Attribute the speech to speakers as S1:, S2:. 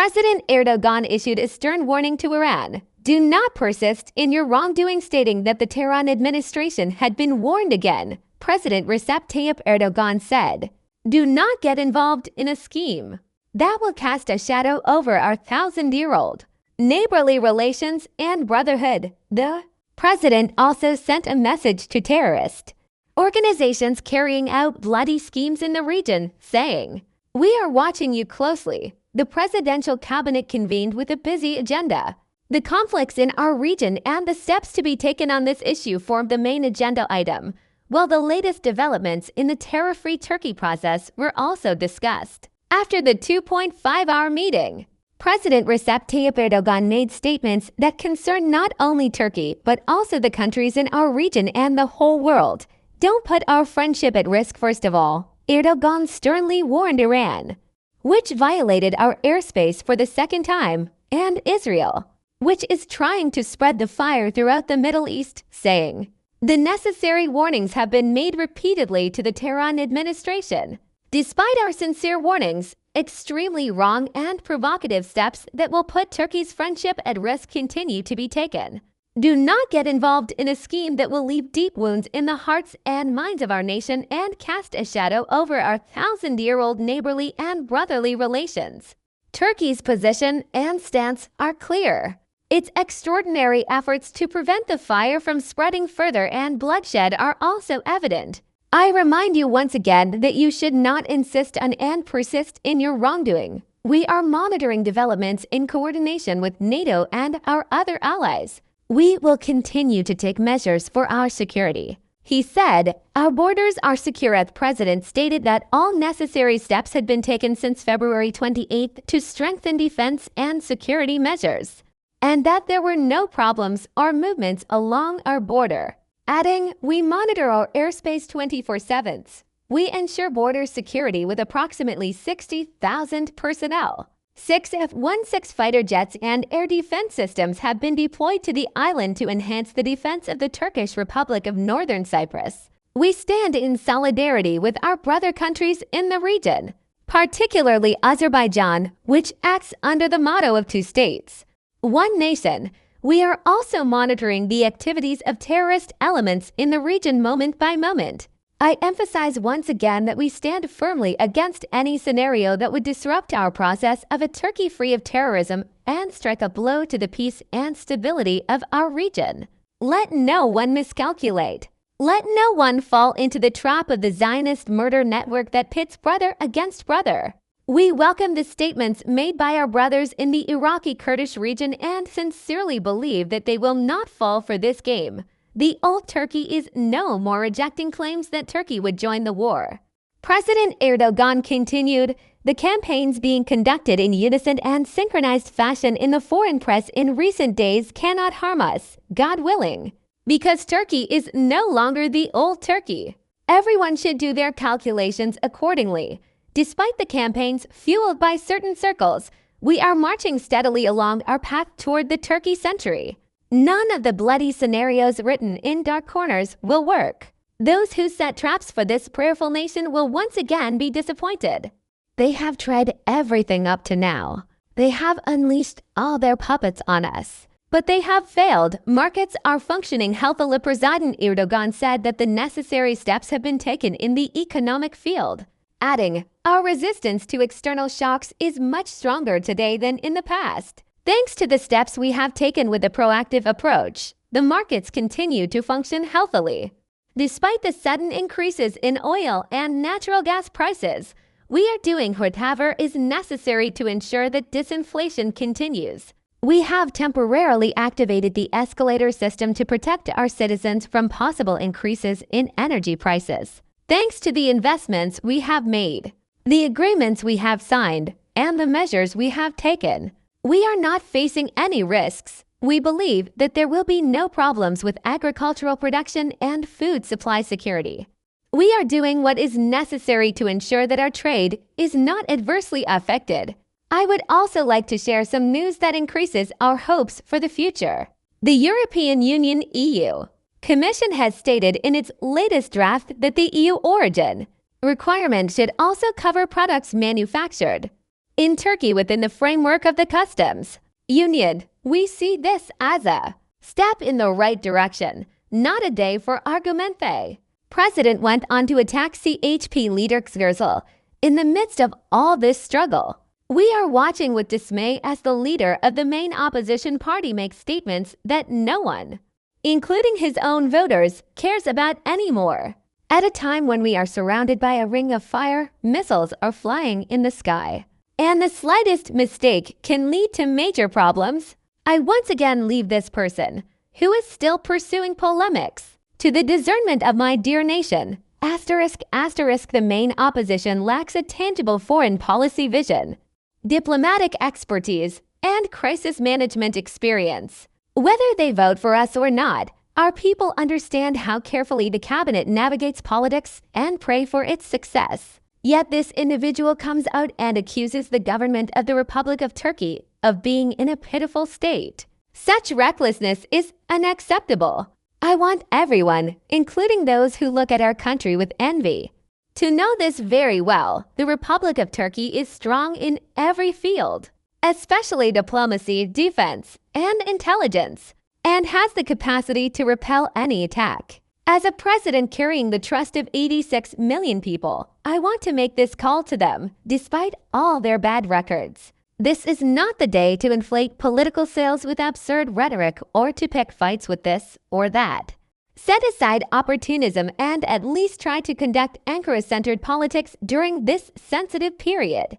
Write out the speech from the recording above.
S1: President Erdoğan issued a stern warning to Iran. Do not persist in your wrongdoing, stating that the Tehran administration had been warned again. President Recep Tayyip Erdoğan said, "Do not get involved in a scheme that will cast a shadow over our 1,000-year-old neighborly relations and brotherhood." The president also sent a message to terrorist organizations carrying out bloody schemes in the region, saying, "We are watching you closely." The presidential cabinet convened with a busy agenda. The conflicts in our region and the steps to be taken on this issue formed the main agenda item, while the latest developments in the tariff-free Turkey process were also discussed. After the 2.5-hour meeting, President Recep Tayyip Erdoğan made statements that concern not only Turkey but also the countries in our region and the whole world. Don't put our friendship at risk, first of all, Erdoğan sternly warned Iran, which violated our airspace for the second time, and Israel, which is trying to spread the fire throughout the Middle East, saying, "The necessary warnings have been made repeatedly to the Tehran administration. Despite our sincere warnings, extremely wrong and provocative steps that will put Turkey's friendship at risk continue to be taken. Do not get involved in a scheme that will leave deep wounds in the hearts and minds of our nation and cast a shadow over our 1,000-year-old neighborly and brotherly relations." Turkey's position and stance are clear. Its extraordinary efforts to prevent the fire from spreading further and bloodshed are also evident. I remind you once again that you should not insist on and persist in your wrongdoing. We are monitoring developments in coordination with NATO and our other allies. We will continue to take measures for our security. He said, "Our borders are secure." The president stated that all necessary steps had been taken since February 28th to strengthen defense and security measures, and that there were no problems or movements along our border, adding, "We monitor our airspace 24/7. We ensure border security with approximately 60,000 personnel. 6 F-16 fighter jets and air defense systems have been deployed to the island to enhance the defense of the Turkish Republic of Northern Cyprus. We stand in solidarity with our brother countries in the region, particularly Azerbaijan, which acts under the motto of two states, one nation. We are also monitoring the activities of terrorist elements in the region moment by moment. I emphasize once again that we stand firmly against any scenario that would disrupt our process of a Turkey free of terrorism and strike a blow to the peace and stability of our region. Let no one miscalculate. Let no one fall into the trap of the Zionist murder network that pits brother against brother. We welcome the statements made by our brothers in the Iraqi Kurdish region and sincerely believe that they will not fall for this game. The old Turkey is no more rejecting claims that Turkey would join the war." President Erdoğan continued, "The campaigns being conducted in unison and synchronized fashion in the foreign press in recent days cannot harm us, God willing, because Turkey is no longer the old Turkey. Everyone should do their calculations accordingly. Despite the campaigns fueled by certain circles, we are marching steadily along our path toward the Turkey century. None of the bloody scenarios written in dark corners will work. Those who set traps for this prayerful nation will once again be disappointed. They have tried everything up to now. They have unleashed all their puppets on us, but they have failed. Markets are functioning healthily." President Erdoğan said that the necessary steps have been taken in the economic field, adding, "Our resistance to external shocks is much stronger today than in the past. Thanks to the steps we have taken with a proactive approach, the markets continue to function healthily. Despite the sudden increases in oil and natural gas prices, we are doing whatever is necessary to ensure that disinflation continues. We have temporarily activated the escalator system to protect our citizens from possible increases in energy prices. Thanks to the investments we have made, the agreements we have signed, and the measures we have taken, we are not facing any risks. We believe that there will be no problems with agricultural production and food supply security. We are doing what is necessary to ensure that our trade is not adversely affected." I would also like to share some news that increases our hopes for the future. The European Union (EU) Commission has stated in its latest draft that the EU origin requirement should also cover products manufactured in Turkey within the framework of the customs union. We see this as a step in the right direction, not a day for argumente. President went on to attack CHP leader Gürzel in the midst of all this struggle. We are watching with dismay as the leader of the main opposition party makes statements that no one, including his own voters, cares about anymore. At a time when we are surrounded by a ring of fire, missiles are flying in the sky, and the slightest mistake can lead to major problems, I once again leave this person, who is still pursuing polemics, to the discernment of my dear nation. The main opposition lacks a tangible foreign policy vision, diplomatic expertise, and crisis management experience. Whether they vote for us or not, our people understand how carefully the cabinet navigates politics and pray for its success. Yet this individual comes out and accuses the government of the Republic of Turkey of being in a pitiful state. Such recklessness is unacceptable. I want everyone, including those who look at our country with envy, to know this very well. The Republic of Turkey is strong in every field, especially diplomacy, defense, and intelligence, and has the capacity to repel any attack. As a president carrying the trust of 86 million people, I want to make this call to them, despite all their bad records. This is not the day to inflate political sails with absurd rhetoric or to pick fights with this or that. Set aside opportunism and at least try to conduct Ankara-centered politics during this sensitive period.